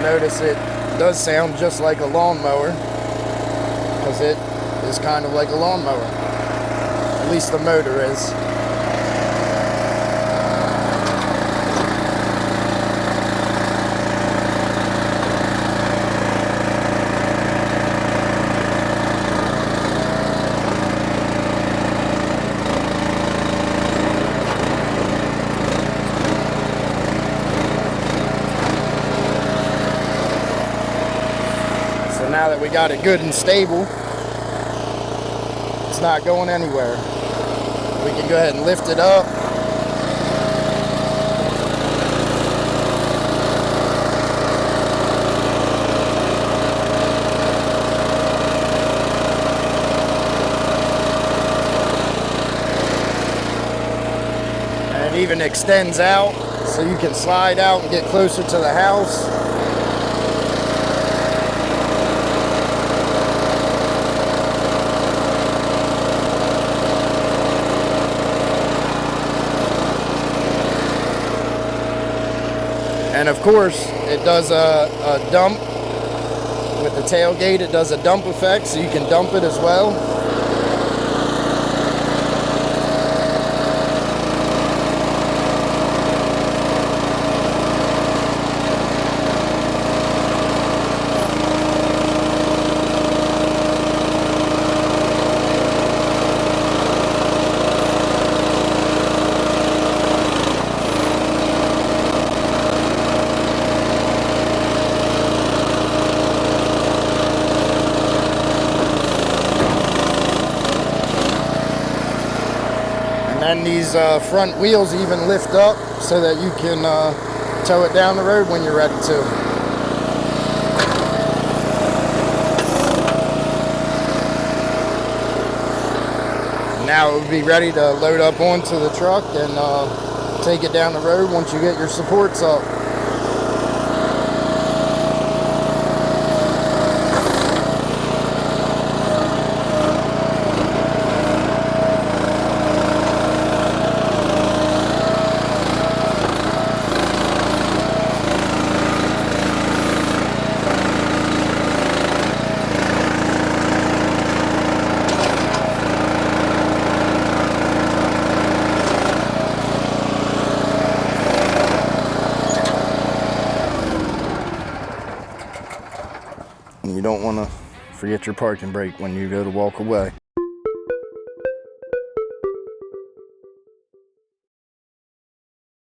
notice it does sound just like a lawnmower, because it is kind of like a lawnmower. At least the motor is. Now that we got it good and stable, it's not going anywhere. We can go ahead and lift it up. And it even extends out, so you can slide out and get closer to the house. And of course, it does a dump with the tailgate. It does a dump effect, so you can dump it as well. And these front wheels even lift up so that you can tow it down the road when you're ready to. Now it will be ready to load up onto the truck and take it down the road once you get your supports up. You don't want to forget your parking brake when you go to walk away.